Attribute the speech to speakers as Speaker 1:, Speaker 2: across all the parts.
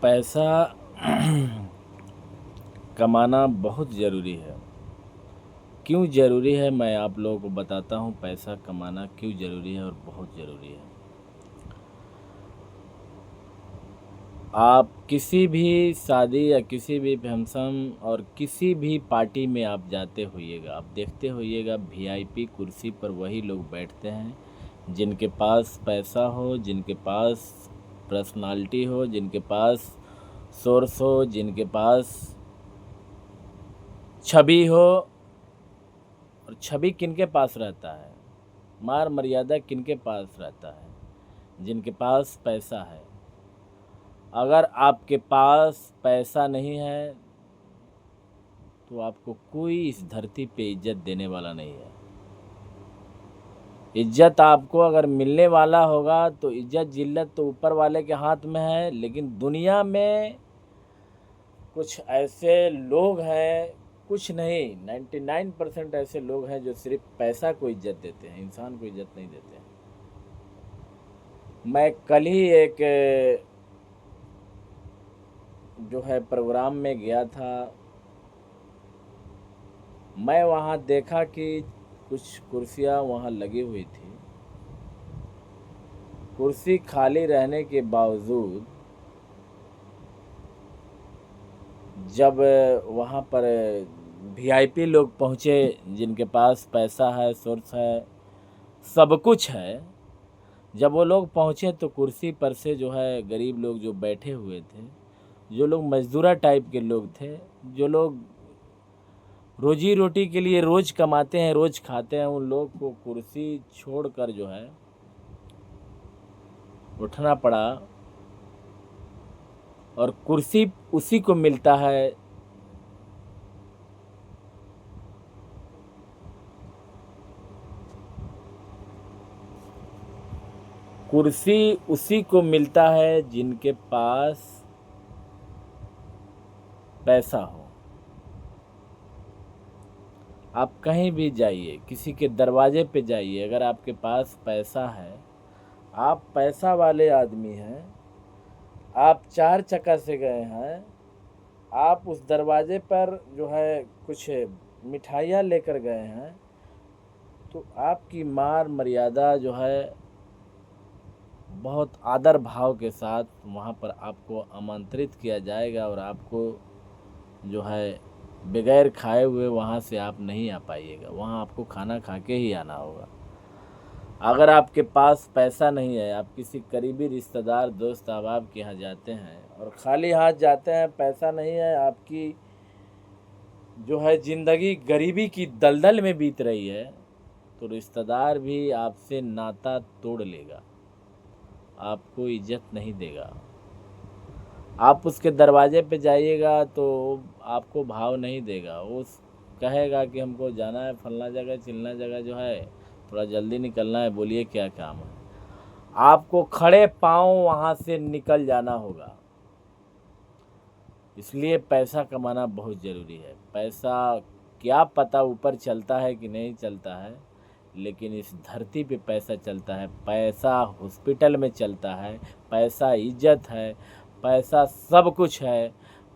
Speaker 1: पैसा कमाना बहुत ज़रूरी है। क्यों ज़रूरी है मैं आप लोगों को बताता हूँ पैसा कमाना क्यों ज़रूरी है और बहुत ज़रूरी है। आप किसी भी शादी या किसी भी फंक्शन और किसी भी पार्टी में आप जाते होइएगा, आप देखते होइएगा वीआईपी कुर्सी पर वही लोग बैठते हैं जिनके पास पैसा हो, जिनके पास पर्सनालिटी हो, जिनके पास सोर्स हो, जिनके पास छवि हो। और छवि किनके पास रहता है, मान मर्यादा किनके पास रहता है, जिनके पास पैसा है। अगर आपके पास पैसा नहीं है तो आपको कोई इस धरती पे इज्जत देने वाला नहीं है। इज्जत आपको अगर मिलने वाला होगा तो इज्जत जिल्लत तो ऊपर वाले के हाथ में है, लेकिन दुनिया में कुछ ऐसे लोग हैं, कुछ नहीं 99% ऐसे लोग हैं जो सिर्फ पैसा को इज्जत देते हैं, इंसान को इज्जत नहीं देते हैं। मैं कल ही एक जो है प्रोग्राम में गया था। मैं वहाँ देखा कि कुछ कुर्सियाँ वहाँ लगी हुई थी। कुर्सी खाली रहने के बावजूद जब वहाँ पर वीआईपी लोग पहुँचे, जिनके पास पैसा है, सोर्स है, सब कुछ है, जब वो लोग पहुँचे तो कुर्सी पर से जो है गरीब लोग जो बैठे हुए थे, जो लोग मजदूरा टाइप के लोग थे, जो लोग रोजी रोटी के लिए रोज़ कमाते हैं, रोज़ खाते हैं, उन लोग को कुर्सी छोड़कर जो है उठना पड़ा। और कुर्सी उसी को मिलता है कुर्सी उसी को मिलता है जिनके पास पैसा हो। आप कहीं भी जाइए, किसी के दरवाजे पे जाइए, अगर आपके पास पैसा है, आप पैसा वाले आदमी हैं, आप 4 चक्का से गए हैं, आप उस दरवाजे पर जो है कुछ मिठाइयाँ लेकर गए हैं, तो आपकी मान मर्यादा जो है बहुत आदर भाव के साथ वहाँ पर आपको आमंत्रित किया जाएगा और आपको जो है बगैर खाए हुए वहाँ से आप नहीं आ पाइएगा, वहाँ आपको खाना खा के ही आना होगा। अगर आपके पास पैसा नहीं है, आप किसी करीबी रिश्तेदार दोस्त अहबाब के यहाँ जाते हैं और खाली हाथ जाते हैं, पैसा नहीं है, आपकी जो है ज़िंदगी गरीबी की दलदल में बीत रही है, तो रिश्तेदार भी आपसे नाता तोड़ लेगा, आपको इज्जत नहीं देगा। आप उसके दरवाजे पे जाइएगा तो आपको भाव नहीं देगा, वो कहेगा कि हमको जाना है फलना जगह चिलना जगह, जो है थोड़ा जल्दी निकलना है, बोलिए क्या काम है। आपको खड़े पाँव वहाँ से निकल जाना होगा। इसलिए पैसा कमाना बहुत ज़रूरी है। पैसा क्या पता ऊपर चलता है कि नहीं चलता है, लेकिन इस धरती पे पैसा चलता है। पैसा हॉस्पिटल में चलता है, पैसा इज्जत है, पैसा सब कुछ है,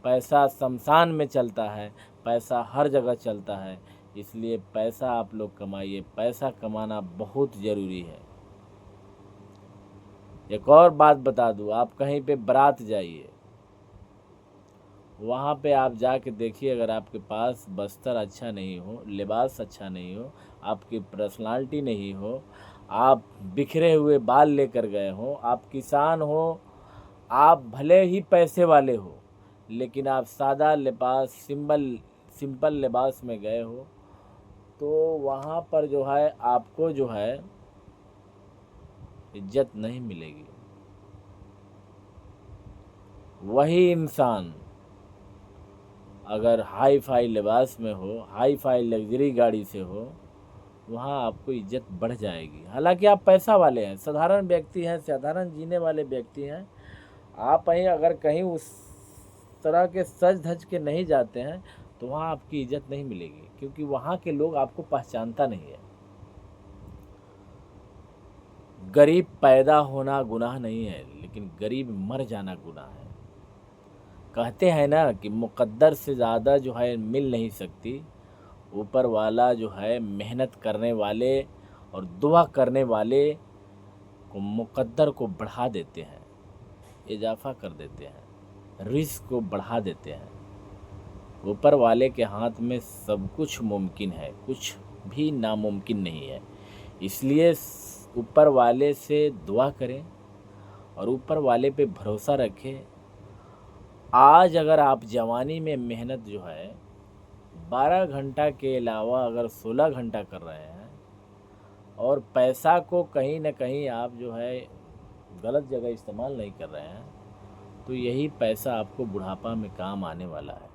Speaker 1: पैसा शमशान में चलता है, पैसा हर जगह चलता है। इसलिए पैसा आप लोग कमाइए, पैसा कमाना बहुत ज़रूरी है। एक और बात बता दूँ, आप कहीं पे बारात जाइए, वहाँ पे आप जाके देखिए, अगर आपके पास बस्तर अच्छा नहीं हो, लिबास अच्छा नहीं हो, आपकी पर्सनालिटी नहीं हो, आप बिखरे हुए बाल लेकर गए हो, आप किसान हो, आप भले ही पैसे वाले हो, लेकिन आप सादा लिबास सिंपल लिबास में गए हो, तो वहाँ पर जो है आपको जो है इज्जत नहीं मिलेगी। वही इंसान अगर हाई फाई लिबास में हो, हाई फाई लग्जरी गाड़ी से हो, वहाँ आपको इज्जत बढ़ जाएगी। हालांकि आप पैसा वाले हैं, साधारण व्यक्ति हैं, साधारण जीने वाले व्यक्ति हैं, आप कहीं अगर कहीं उस तरह के सज धज के नहीं जाते हैं तो वहाँ आपकी इज्जत नहीं मिलेगी, क्योंकि वहाँ के लोग आपको पहचानता नहीं है। गरीब पैदा होना गुनाह नहीं है, लेकिन गरीब मर जाना गुनाह है। कहते हैं ना कि मुक़द्दर से ज़्यादा जो है मिल नहीं सकती। ऊपर वाला जो है मेहनत करने वाले और दुआ करने वाले को मुक़द्दर को बढ़ा देते हैं, इजाफ़ा कर देते हैं, रिज़्क़ को बढ़ा देते हैं। ऊपर वाले के हाथ में सब कुछ मुमकिन है, कुछ भी नामुमकिन नहीं है। इसलिए ऊपर वाले से दुआ करें और ऊपर वाले पे भरोसा रखें। आज अगर आप जवानी में मेहनत जो है 12 घंटा के अलावा अगर 16 घंटा कर रहे हैं और पैसा को कहीं न कहीं आप जो है गलत जगह इस्तेमाल नहीं कर रहे हैं, तो यही पैसा आपको बुढ़ापा में काम आने वाला है।